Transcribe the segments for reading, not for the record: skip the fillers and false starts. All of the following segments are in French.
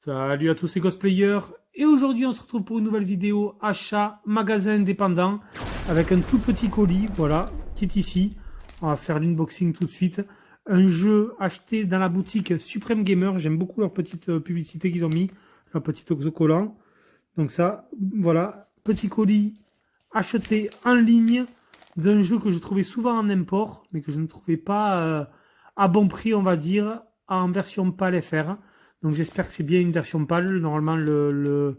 Salut à tous les cosplayers, et aujourd'hui on se retrouve pour une nouvelle vidéo achat magasin indépendant avec un tout petit colis, voilà, qui est ici. On va faire l'unboxing tout de suite. Un jeu acheté dans la boutique Supreme Gamer, j'aime beaucoup leur petite publicité qu'ils ont mis, leur petit autocollant. Donc ça, voilà, petit colis acheté en ligne d'un jeu que je trouvais souvent en import, mais que je ne trouvais pas à bon prix, on va dire, en version PAL FR. Donc j'espère que c'est bien une version PAL. Normalement, le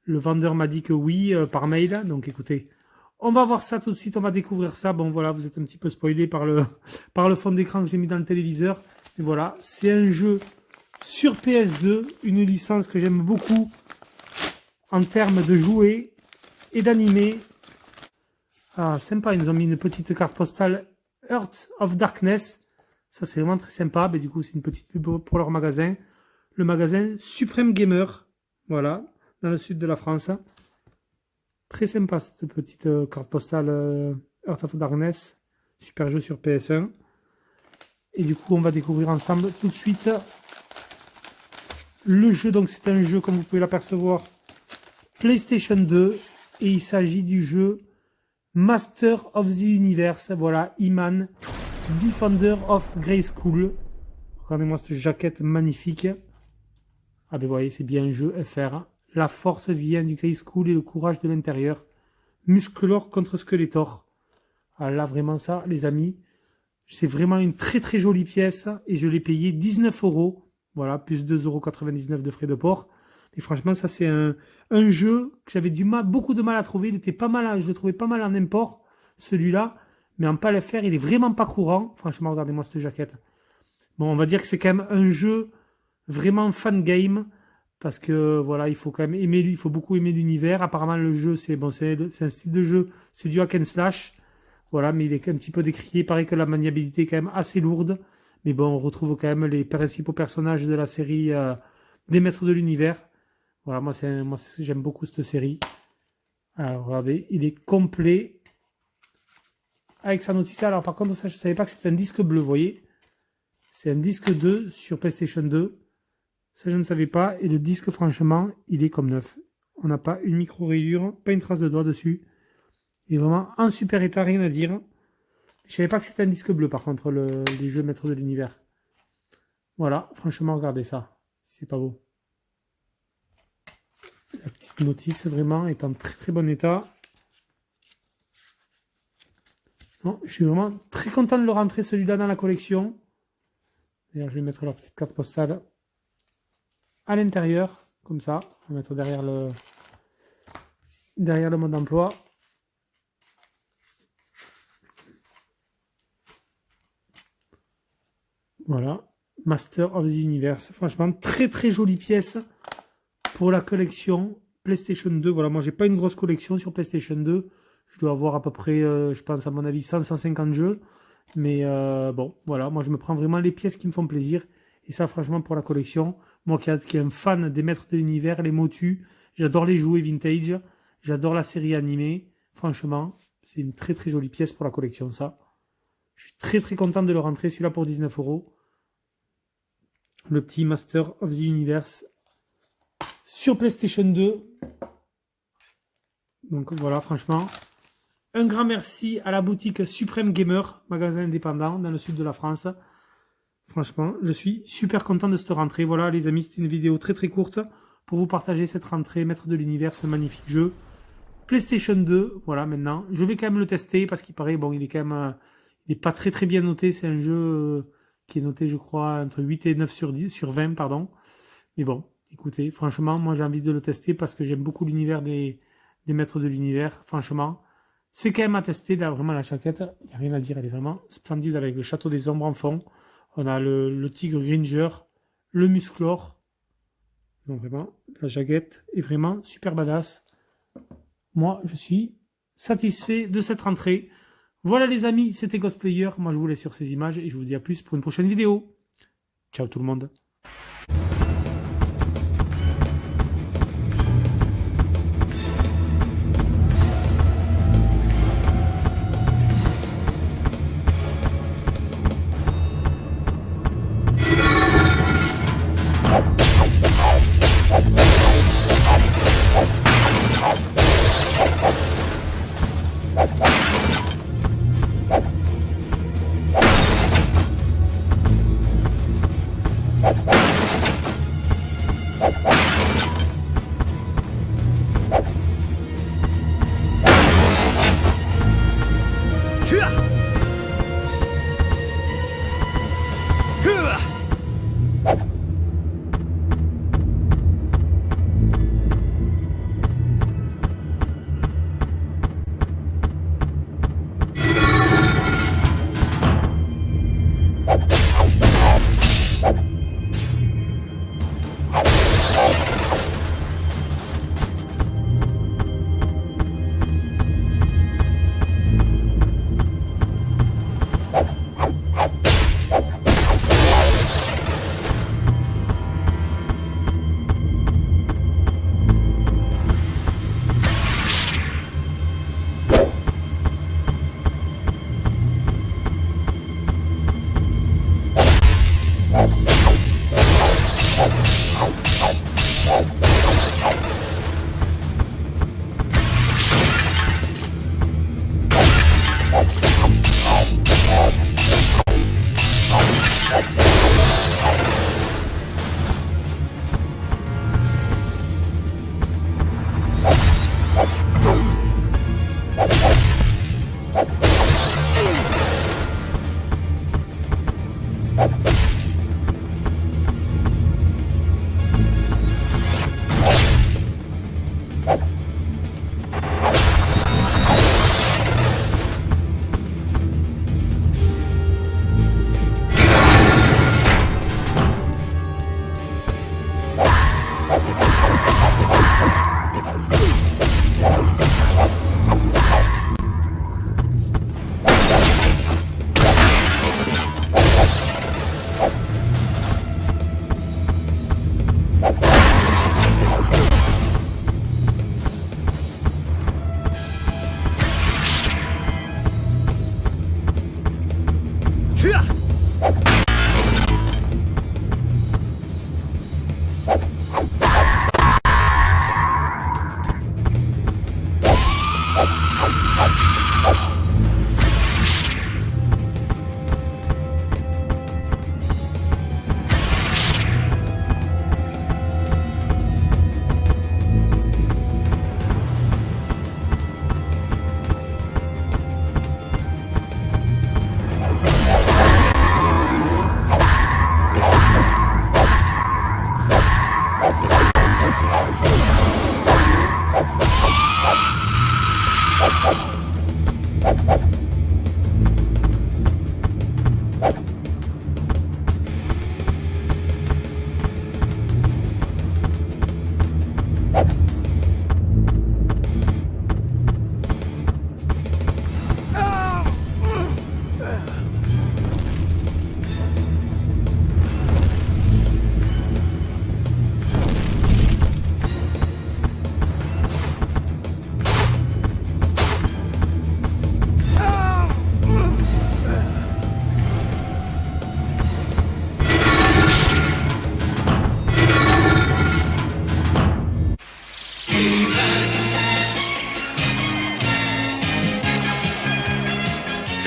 vendeur m'a dit que oui, par mail. Donc écoutez, on va voir ça tout de suite, on va découvrir ça. Bon voilà, vous êtes un petit peu spoilé par le fond d'écran que j'ai mis dans le téléviseur. Et voilà, c'est un jeu sur PS2, une licence que j'aime beaucoup en termes de jouets et d'animés. Ah, sympa, ils nous ont mis une petite carte postale Heart of Darkness. Ça, c'est vraiment très sympa. Mais du coup, c'est une petite pub pour leur magasin. Le magasin Supreme Gamer. Voilà, dans le sud de la France. Très sympa, cette petite carte postale Heart of Darkness. Super jeu sur PS1. Et du coup, on va découvrir ensemble tout de suite le jeu. Donc, c'est un jeu, comme vous pouvez l'apercevoir, PlayStation 2. Et il s'agit du jeu Master of the Universe, voilà, He-Man, Defender of Grayskull. Regardez-moi cette jaquette magnifique. Ah ben vous voyez, c'est bien un jeu FR. La force vient du Grayskull et le courage de l'intérieur. Musclor contre Skeletor. Ah là, vraiment ça, les amis. C'est vraiment une très très jolie pièce. Et je l'ai payé 19 €. Voilà, plus 2,99 € de frais de port. Et franchement, ça c'est un jeu que j'avais beaucoup de mal à trouver. Il était pas mal, je le trouvais pas mal en import, celui-là. Mais en PAL FR, il est vraiment pas courant. Franchement, regardez-moi cette jaquette. Bon, on va dire que c'est quand même un jeu vraiment fan game. Parce que voilà, il faut quand même aimer, il faut beaucoup aimer l'univers. Apparemment, le jeu, c'est bon, c'est un style de jeu, c'est du hack and slash. Voilà, mais il est un petit peu décrié. Pareil que la maniabilité est quand même assez lourde. Mais bon, on retrouve quand même les principaux personnages de la série des Maîtres de l'Univers. Voilà, moi, j'aime beaucoup cette série. Alors, regardez, il est complet. Avec sa notice. Alors, par contre, ça, je ne savais pas que c'était un disque bleu, vous voyez. C'est un disque 2 sur PlayStation 2. Ça, je ne savais pas. Et le disque, franchement, il est comme neuf. On n'a pas une micro-rayure, pas une trace de doigt dessus. Il est vraiment en super état, rien à dire. Je ne savais pas que c'était un disque bleu, par contre, les jeux Maîtres de l'Univers. Voilà, franchement, regardez ça. C'est pas beau. La petite notice, vraiment, est en très très bon état. Bon, je suis vraiment très content de le rentrer, celui-là, dans la collection. D'ailleurs, je vais mettre leur petite carte postale à l'intérieur, comme ça. On va mettre derrière le mode d'emploi. Voilà. Master of the Universe. Franchement, très très jolie pièce pour la collection PlayStation 2. Voilà, moi j'ai pas une grosse collection sur PlayStation 2. Je dois avoir à peu près, je pense à mon avis, 100-150 jeux. Mais bon, voilà, moi je me prends vraiment les pièces qui me font plaisir. Et ça, franchement, pour la collection, moi qui est un fan des Maîtres de l'Univers, les Motu, j'adore les jouets vintage, j'adore la série animée. Franchement, c'est une très très jolie pièce pour la collection, ça. Je suis très très content de le rentrer, celui-là pour 19 €. Le petit Master of the Universe sur PlayStation 2. Donc voilà, franchement, un grand merci à la boutique Supreme Gamer, magasin indépendant dans le sud de la France. Franchement, je suis super content de cette rentrée. Voilà les amis, c'était une vidéo très très courte pour vous partager cette rentrée Maître de l'Univers, ce magnifique jeu. PlayStation 2, voilà maintenant. Je vais quand même le tester parce qu'il paraît, bon, il est quand même, il n'est pas très très bien noté. C'est un jeu qui est noté, je crois, entre 8 et 9 sur 20, pardon. Mais bon, écoutez, franchement, moi j'ai envie de le tester parce que j'aime beaucoup l'univers des Maîtres de l'Univers. Franchement, c'est quand même à tester. Là, vraiment, la jaquette, il n'y a rien à dire. Elle est vraiment splendide avec le Château des Ombres en fond. On a le Tigre Gringer, le Musclor. Donc vraiment, la jaquette est vraiment super badass. Moi, je suis satisfait de cette rentrée. Voilà les amis, c'était Cosplayer. Moi, je vous laisse sur ces images et je vous dis à plus pour une prochaine vidéo. Ciao tout le monde.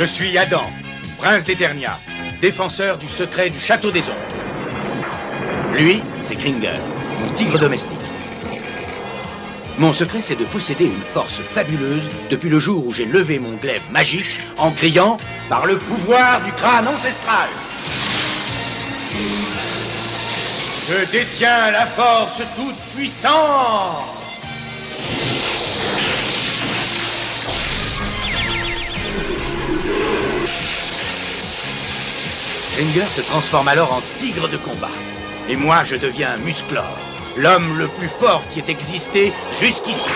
Je suis Adam, prince d'Eternia, défenseur du secret du château des ombres. Lui, c'est Kringer, mon tigre domestique. Mon secret, c'est de posséder une force fabuleuse depuis le jour où j'ai levé mon glaive magique en criant « Par le pouvoir du crâne ancestral !» Je détiens la force toute puissante. Kringer se transforme alors en tigre de combat. Et moi, je deviens Musclor, l'homme le plus fort qui ait existé jusqu'ici.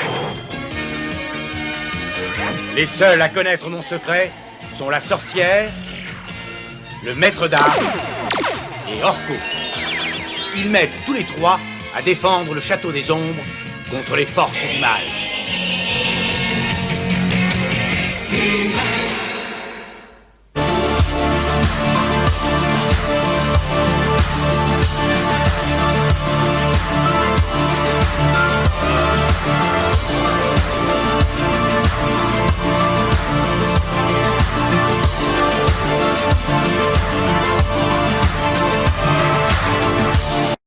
Les seuls à connaître mon secret sont la sorcière, le maître d'armes et Orko. Ils m'aident tous les trois à défendre le château des ombres contre les forces du mal.